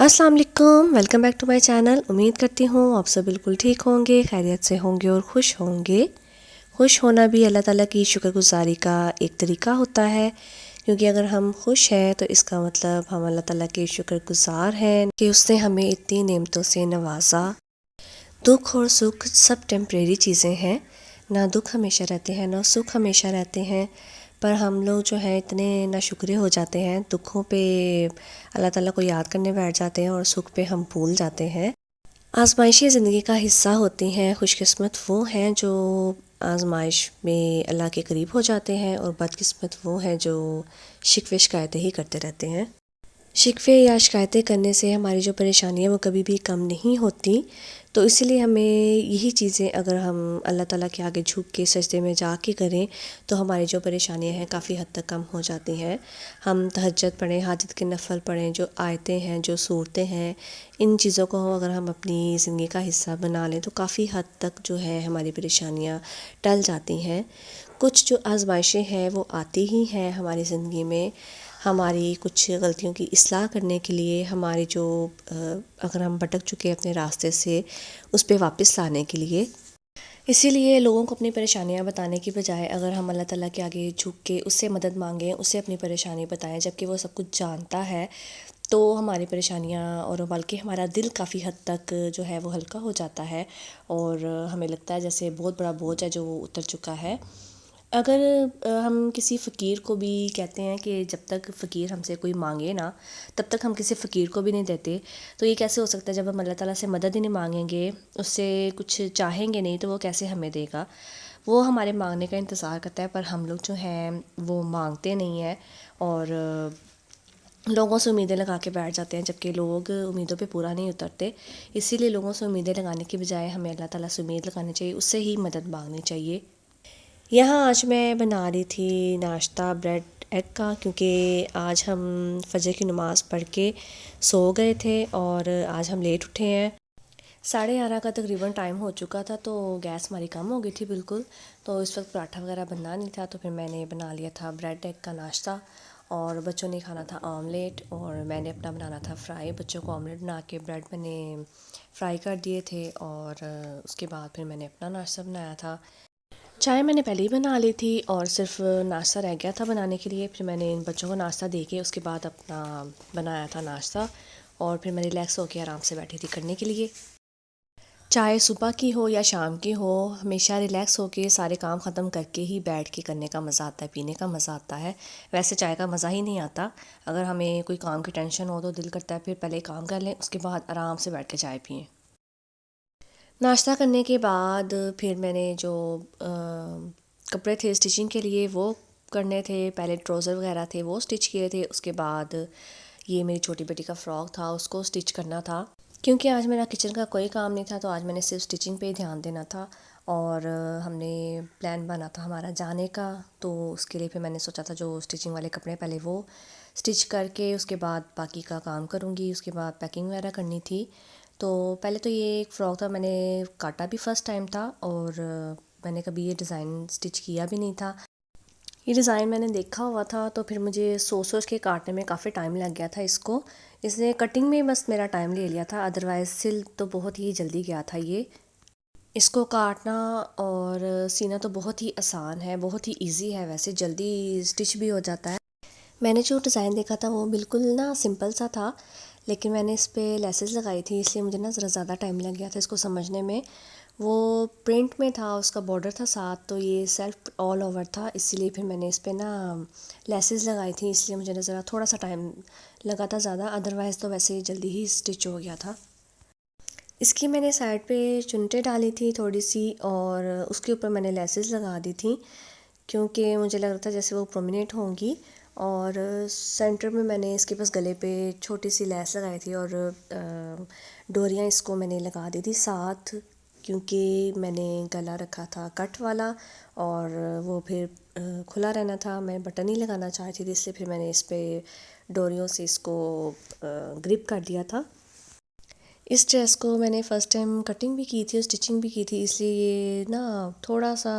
अस्सलाम वालेकुम, welcome back to my channel. उम्मीद करती हूँ आप सब बिल्कुल ठीक होंगे, खैरियत से होंगे और खुश होंगे। खुश होना भी अल्लाह ताला की शुक्रगुजारी का एक तरीका होता है, क्योंकि अगर हम खुश हैं तो इसका मतलब हम अल्लाह ताला के शुक्रगुजार हैं कि उसने हमें इतनी नेमतों से नवाजा। दुख और सुख सब टेम्परेरी चीज़ें हैं, ना दुख हमेशा रहते हैं ना सुख हमेशा रहते हैं। पर हम लोग जो है इतने नाशुक्रे हो जाते हैं, दुखों पे अल्लाह ताला को याद करने बैठ जाते हैं और सुख पे हम भूल जाते हैं। आजमाइशें ज़िंदगी का हिस्सा होती हैं। खुशकिस्मत वो हैं जो आजमाइश में अल्लाह के करीब हो जाते हैं, और बदकिस्मत वो हैं जो शिकवे शिकायतें ही करते रहते हैं। शिकवे या शिकायतें करने से हमारी जो परेशानियाँ वो कभी भी कम नहीं होती। तो इसीलिए हमें यही चीज़ें अगर हम अल्लाह ताला के आगे झुक के सजदे में जा के करें तो हमारी जो परेशानियाँ हैं काफ़ी हद तक कम हो जाती हैं। हम तहज्जुद पढ़ें, हाजत के नफ़ल पढ़ें, जो आयतें हैं, जो सूरतें हैं, इन चीज़ों को अगर हम अपनी ज़िंदगी का हिस्सा बना लें तो काफ़ी हद तक जो है हमारी परेशानियाँ टल जाती हैं। कुछ जो आजमाइशें हैं वो आती ही हैं हमारी ज़िंदगी में, हमारी कुछ गलतियों की इस्लाह करने के लिए, हमारी जो अगर हम भटक चुके हैं अपने रास्ते से उस पे वापस लाने के लिए। इसीलिए लोगों को अपनी परेशानियां बताने की बजाय अगर हम अल्लाह ताला के आगे झुक के उससे मदद मांगें, उससे अपनी परेशानी बताएं, जबकि वो सब कुछ जानता है, तो हमारी परेशानियां और बल्कि हमारा दिल काफ़ी हद तक जो है वो हल्का हो जाता है, और हमें लगता है जैसे बहुत बड़ा बोझ है जो वो उतर चुका है। अगर हम किसी फ़कीर को भी कहते हैं कि जब तक फ़कीर हमसे कोई मांगे ना तब तक हम किसी फ़कीर को भी नहीं देते, तो ये कैसे हो सकता है? जब हम अल्लाह ताला से मदद ही नहीं मांगेंगे, उससे कुछ चाहेंगे नहीं, तो वो कैसे हमें देगा? वो हमारे मांगने का इंतज़ार करता है, पर हम लोग जो हैं वो मांगते नहीं हैं, और लोगों से उम्मीदें लगा के बैठ जाते हैं, जबकि लोग उम्मीदों पे पूरा नहीं उतरते। इसीलिए लोगों से उम्मीदें लगाने की बजाय हमें अल्लाह ताला से उम्मीद लगानी चाहिए, उससे ही मदद मांगनी चाहिए। यहाँ आज मैं बना रही थी नाश्ता ब्रेड एग का, क्योंकि आज हम फजर की नमाज़ पढ़ के सो गए थे और आज हम लेट उठे हैं। 11:30 का तकरीबन टाइम हो चुका था, तो गैस हमारी कम हो गई थी बिल्कुल। तो इस वक्त पराठा वगैरह बनना नहीं था, तो फिर मैंने बना लिया था ब्रेड एग का नाश्ता, और बच्चों ने खाना था ऑमलेट और मैंने अपना बनाना था फ्राई। बच्चों को ऑमलेट बना के ब्रेड मैंने फ्राई कर दिए थे, और उसके बाद फिर मैंने अपना नाश्ता बनाया था। चाय मैंने पहले ही बना ली थी और सिर्फ नाश्ता रह गया था बनाने के लिए। फिर मैंने इन बच्चों को नाश्ता दे के उसके बाद अपना बनाया था नाश्ता, और फिर मैं रिलैक्स होकर आराम से बैठी थी करने के लिए। चाहे सुबह की हो या शाम की हो, हमेशा रिलैक्स होके सारे काम ख़त्म करके ही बैठ के करने का मज़ा आता है, पीने का मज़ा आता है। वैसे चाय का मज़ा ही नहीं आता। अगर हमें कोई काम की टेंशन हो तो दिल करता है फिर पहले काम कर लें, उसके बाद आराम से बैठ के चाय पिएँ। नाश्ता करने के बाद फिर मैंने जो कपड़े थे स्टिचिंग के लिए वो करने थे। पहले ट्राउज़र वगैरह थे वो स्टिच किए थे, उसके बाद ये मेरी छोटी बेटी का फ़्रॉक था उसको स्टिच करना था। क्योंकि आज मेरा किचन का कोई काम नहीं था, तो आज मैंने सिर्फ स्टिचिंग पे ही ध्यान देना था। और हमने प्लान बना था हमारा जाने का, तो उसके लिए फिर मैंने सोचा था जो स्टिचिंग वाले कपड़े पहले वो स्टिच करके उसके बाद बाकी का काम करूँगी। उसके बाद पैकिंग वगैरह करनी थी। तो पहले तो ये एक फ़्रॉक था, मैंने काटा भी फ़र्स्ट टाइम था, और मैंने कभी ये डिज़ाइन स्टिच किया भी नहीं था। ये डिज़ाइन मैंने देखा हुआ था, तो फिर मुझे सोच सोच के काटने में काफ़ी टाइम लग गया था इसको। इसने कटिंग में बस मेरा टाइम ले लिया था, अदरवाइज़ सिल तो बहुत ही जल्दी गया था ये। इसको काटना और सीना तो बहुत ही आसान है, बहुत ही इजी है, वैसे जल्दी स्टिच भी हो जाता है। मैंने जो डिज़ाइन देखा था वो बिल्कुल ना सिंपल सा था, लेकिन मैंने इस पे लेसेस लगाई थी, इसलिए मुझे ना ज़रा ज़्यादा टाइम लग गया था इसको समझने में। वो प्रिंट में था, उसका बॉर्डर था साथ, तो ये सेल्फ ऑल ओवर था, इसलिए फिर मैंने इस पे ना लेसेस लगाई थी, इसलिए मुझे ना ज़रा थोड़ा सा टाइम लगा था ज़्यादा। अदरवाइज़ तो वैसे ही जल्दी ही स्टिच हो गया था। इसकी मैंने साइड पे चुनटे डाली थी थोड़ी सी, और उसके ऊपर मैंने लेसेस लगा दी थी, क्योंकि मुझे लग रहा था जैसे वो प्रोमिनेंट होंगी। और सेंटर में मैंने इसके पास गले पे छोटी सी लेस लगाई थी, और डोरियाँ इसको मैंने लगा दी थी साथ, क्योंकि मैंने गला रखा था कट वाला, और वो फिर खुला रहना था, मैं बटन ही लगाना चाहती थी, इसलिए फिर मैंने इस पर डोरियों से इसको ग्रिप कर दिया था। इस ड्रेस को मैंने फ़र्स्ट टाइम कटिंग भी की थी और स्टिचिंग भी की थी, इसलिए ये ना थोड़ा सा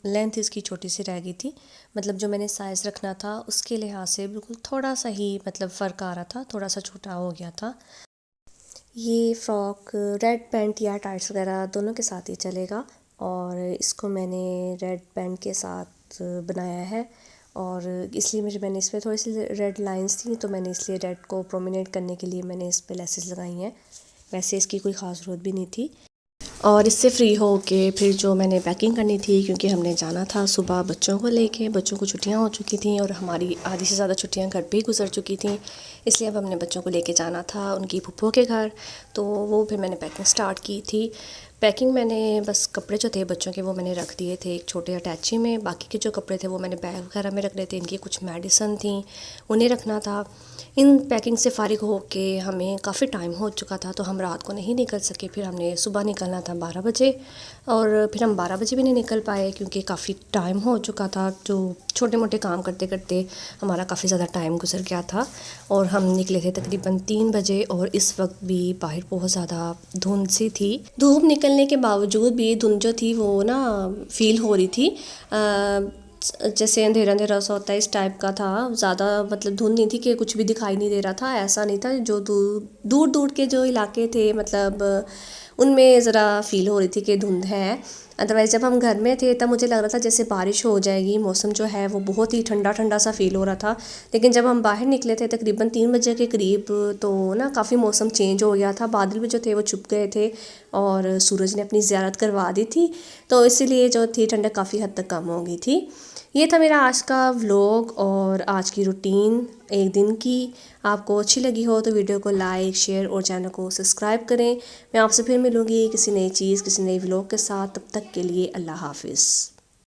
लेंथ इसकी छोटी सी रह गई थी। मतलब जो मैंने साइज़ रखना था उसके लिहाज से बिल्कुल थोड़ा सा ही मतलब फ़र्क आ रहा था, थोड़ा सा छोटा हो गया था। ये फ़्रॉक रेड पैंट या टाइट्स वगैरह दोनों के साथ ही चलेगा और इसको मैंने रेड पैंट के साथ बनाया है और इसलिए मैंने इस पर थोड़ी सी रेड लाइंस थी तो मैंने इसलिए रेड को प्रोमिनेट करने के लिए मैंने इस पर लेसेस लगाई हैं। वैसे इसकी कोई ख़ास ज़रूरत भी नहीं थी। और इससे फ्री हो के फिर जो मैंने पैकिंग करनी थी, क्योंकि हमने जाना था सुबह बच्चों को लेके, बच्चों को छुट्टियां हो चुकी थी और हमारी आधी से ज़्यादा छुट्टियां घर पे ही गुजर चुकी थी, इसलिए अब हमने बच्चों को लेके जाना था उनकी फूफो के घर। तो वो फिर मैंने पैकिंग स्टार्ट की थी। पैकिंग मैंने बस कपड़े जो थे बच्चों के वो मैंने रख दिए थे एक छोटे अटैची में, बाकी के जो कपड़े थे वो मैंने बैग वगैरह में रख रहे थे। इनकी कुछ मेडिसन थी उन्हें रखना था। इन पैकिंग से फ़ारिग हो के हमें काफ़ी टाइम हो चुका था तो हम रात को नहीं निकल सके। फिर हमने सुबह निकलना था 12 बजे और फिर हम 12 बजे भी नहीं निकल पाए क्योंकि काफ़ी टाइम हो चुका था। जो छोटे मोटे काम करते करते हमारा काफ़ी ज़्यादा टाइम गुजर गया था और हम निकले थे तकरीबन 3 बजे और इस वक्त भी बाहर बहुत ज़्यादा धुंध सी थी। धूप निकलने के बावजूद भी धुंध जो थी वो ना फील हो रही थी, जैसे अंधेरा अंधेरा सा होता है इस टाइप का था। ज़्यादा मतलब धुंध नहीं थी कि कुछ भी दिखाई नहीं दे रहा था, ऐसा नहीं था। जो दूर दूर के जो इलाके थे मतलब उनमें ज़रा फील हो रही थी कि धुंध है। अदरवाइज़ जब हम घर में थे तब मुझे लग रहा था जैसे बारिश हो जाएगी, मौसम जो है वो बहुत ही ठंडा ठंडा सा फील हो रहा था। लेकिन जब हम बाहर निकले थे तकरीबन 3 बजे के करीब तो ना काफ़ी मौसम चेंज हो गया था। बादल भी जो थे वो छुप गए थे और सूरज ने अपनी ज़ियारत करवा दी थी, तो इसीलिए जो थी ठंडक काफ़ी हद तक कम हो गई थी। ये था मेरा आज का व्लॉग और आज की रूटीन एक दिन की। आपको अच्छी लगी हो तो वीडियो को लाइक शेयर और चैनल को सब्सक्राइब करें। मैं आपसे फिर मिलूँगी किसी नई चीज़ किसी नई व्लॉग के साथ। तब तक के लिए अल्लाह हाफिज़।